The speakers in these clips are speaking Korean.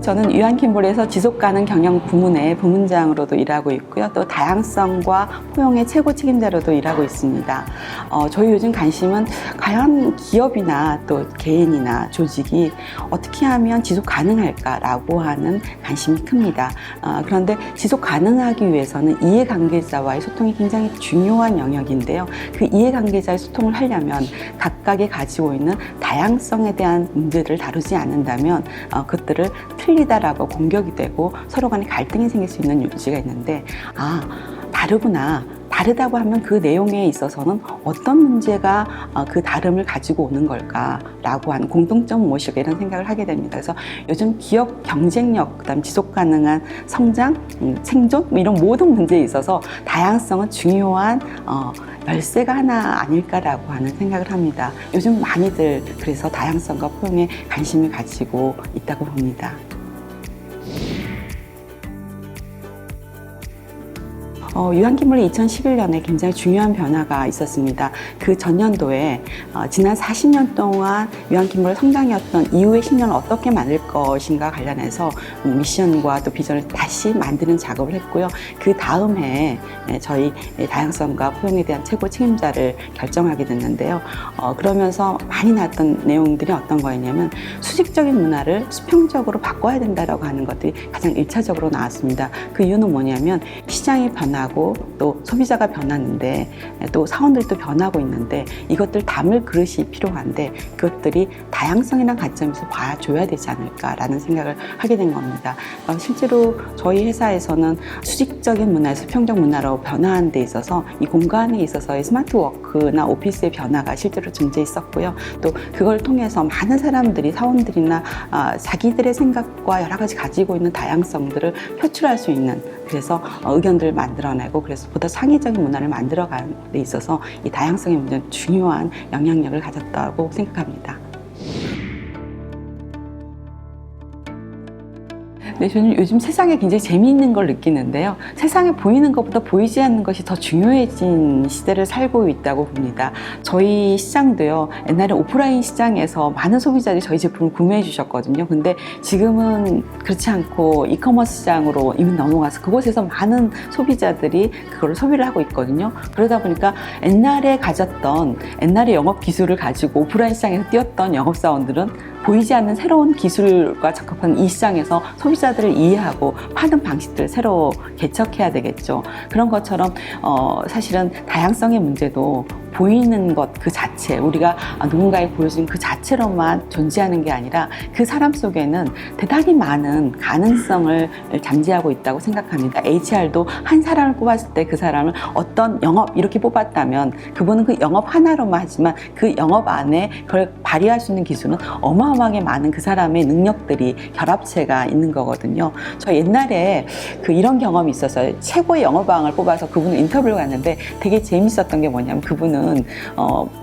저는 유한킴볼에서 지속가능 경영 부문의 부문장으로도 일하고 있고요. 또 다양성과 포용의 최고 책임자로도 일하고 있습니다. 저희 요즘 관심은 과연 기업이나 또 개인이나 조직이 어떻게 하면 지속 가능할까라고 하는 관심이 큽니다. 그런데 지속 가능하기 위해서는 이해관계자와의 소통이 굉장히 중요한 영역인데요. 그 이해관계자의 소통을 하려면 각각이 가지고 있는 다양성에 대한 문제들을 다루지 않는다면 그것들을 틀리다라고 공격이 되고 서로 간에 갈등이 생길 수 있는 요지가 있는데, 다르구나. 다르다고 하면 그 내용에 있어서는 어떤 문제가 그 다름을 가지고 오는 걸까라고 하는 공통점 무엇일까 이런 생각을 하게 됩니다. 그래서 요즘 기업 경쟁력, 그다음 지속 가능한 성장, 생존 이런 모든 문제에 있어서 다양성은 중요한 열쇠가 하나 아닐까라고 하는 생각을 합니다. 요즘 많이들 그래서 다양성과 포용에 관심을 가지고 있다고 봅니다. 유한킴볼이 2011년에 굉장히 중요한 변화가 있었습니다. 그 전년도에 지난 40년 동안 유한킴볼의 성장이었던 이후의 10년을 어떻게 만들 것인가 관련해서 미션과 또 비전을 다시 만드는 작업을 했고요. 그 다음 해에 저희 다양성과 포용에 대한 최고 책임자를 결정하게 됐는데요. 그러면서 많이 나왔던 내용들이 어떤 거였냐면 수직적인 문화를 수평적으로 바꿔야 된다라고 하는 것들이 가장 1차적으로 나왔습니다. 그 이유는 뭐냐면 시장이 변하고 또 소비자가 변하는데 또 사원들도 변하고 있는데 이것들 담을 그릇이 필요한데 그것들이 다양성이라는 관점에서 봐줘야 되지 않을까라는 생각을 하게 된 겁니다. 실제로 저희 회사에서는 수직적인 문화에서 수평적 문화로 변화하는 데 있어서 이 공간에 있어서의 스마트 워크나 오피스의 변화가 실제로 존재했었고요. 또 그걸 통해서 많은 사람들이 사원들이나 자기들의 생각과 여러 가지 가지고 있는 다양성들을 표출할 수 있는, 그래서 의견들을 만들어내고 그래서 보다 창의적인 문화를 만들어가는 데 있어서 이 다양성의 문제는 중요한 영향력을 가졌다고 생각합니다. 네, 저는 요즘 세상에 굉장히 재미있는 걸 느끼는데요. 세상에 보이는 것보다 보이지 않는 것이 더 중요해진 시대를 살고 있다고 봅니다. 저희 시장도요, 옛날에 오프라인 시장에서 많은 소비자들이 저희 제품을 구매해 주셨거든요. 근데 지금은 그렇지 않고 이커머스 시장으로 이미 넘어가서 그곳에서 많은 소비자들이 그걸 소비를 하고 있거든요. 그러다 보니까 옛날에 가졌던 옛날의 영업 기술을 가지고 오프라인 시장에서 뛰었던 영업사원들은 보이지 않는 새로운 기술과 적합한 이 시장에서 소비자들을 이해하고 파는 방식들을 새로 개척해야 되겠죠. 그런 것처럼 사실은 다양성의 문제도 보이는 것 그 자체, 우리가 누군가에 보여준 그 자체로만 존재하는 게 아니라 그 사람 속에는 대단히 많은 가능성을 잠재하고 있다고 생각합니다. HR도 한 사람을 뽑았을 때 그 사람을 어떤 영업 이렇게 뽑았다면 그분은 그 영업 하나로만 하지만 그 영업 안에 그걸 발휘할 수 있는 기술은 어마어마하게 많은 그 사람의 능력들이 결합체가 있는 거거든요. 저 옛날에 이런 경험이 있어서 최고의 영업왕을 뽑아서 그분을 인터뷰를 갔는데 되게 재밌었던 게 뭐냐면 그분은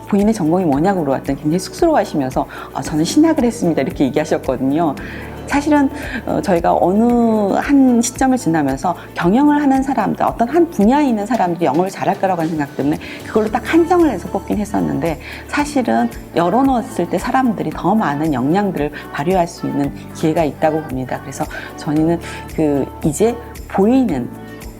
본인의 전공이 뭐냐고 물어봤더니 굉장히 쑥스러워하시면서 저는 신학을 했습니다 이렇게 얘기하셨거든요. 사실은 저희가 어느 한 시점을 지나면서 경영을 하는 사람들, 어떤 한 분야에 있는 사람들이 영업을 잘할 거라고 하는 생각 때문에 그걸로 딱 한정을 해서 뽑긴 했었는데 사실은 열어놓았을 때 사람들이 더 많은 역량들을 발휘할 수 있는 기회가 있다고 봅니다. 그래서 저희는 이제 보이는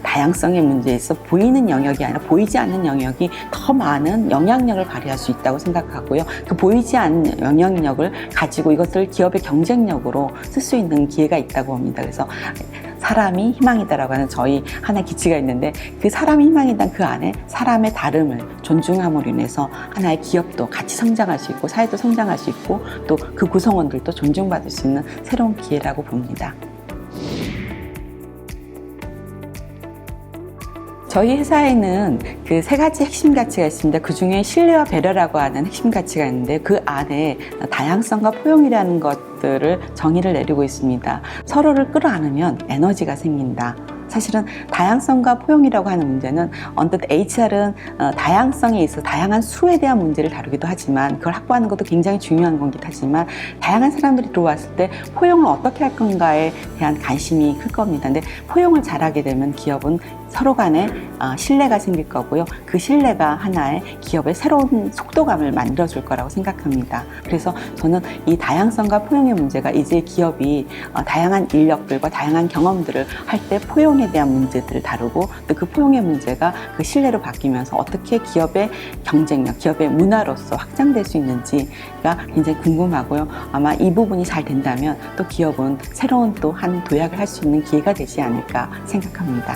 다양성의 문제에서 보이는 영역이 아니라 보이지 않는 영역이 더 많은 영향력을 발휘할 수 있다고 생각하고요. 그 보이지 않는 영향력을 가지고 이것들을 기업의 경쟁력으로 쓸 수 있는 기회가 있다고 봅니다. 그래서 사람이 희망이다라고 하는 저희 하나의 기치가 있는데 그 사람이 희망이란 그 안에 사람의 다름을 존중함으로 인해서 하나의 기업도 같이 성장할 수 있고 사회도 성장할 수 있고 또 그 구성원들도 존중받을 수 있는 새로운 기회라고 봅니다. 저희 회사에는 세 가지 핵심 가치가 있습니다. 그 중에 신뢰와 배려라고 하는 핵심 가치가 있는데 그 안에 다양성과 포용이라는 것들을 정의를 내리고 있습니다. 서로를 끌어안으면 에너지가 생긴다. 사실은 다양성과 포용이라고 하는 문제는 언뜻 HR은 다양성에 있어 다양한 수에 대한 문제를 다루기도 하지만 그걸 확보하는 것도 굉장히 중요한 거긴 하지만 다양한 사람들이 들어왔을 때 포용을 어떻게 할 건가에 대한 관심이 클 겁니다. 근데 포용을 잘하게 되면 기업은 서로 간에 신뢰가 생길 거고요. 그 신뢰가 하나의 기업의 새로운 속도감을 만들어줄 거라고 생각합니다. 그래서 저는 이 다양성과 포용의 문제가 이제 기업이 다양한 인력들과 다양한 경험들을 할 때 포용에 대한 문제들을 다루고 또 그 포용의 문제가 그 신뢰로 바뀌면서 어떻게 기업의 경쟁력, 기업의 문화로서 확장될 수 있는지가 굉장히 궁금하고요. 아마 이 부분이 잘 된다면 또 기업은 새로운 또 한 도약을 할 수 있는 기회가 되지 않을까 생각합니다.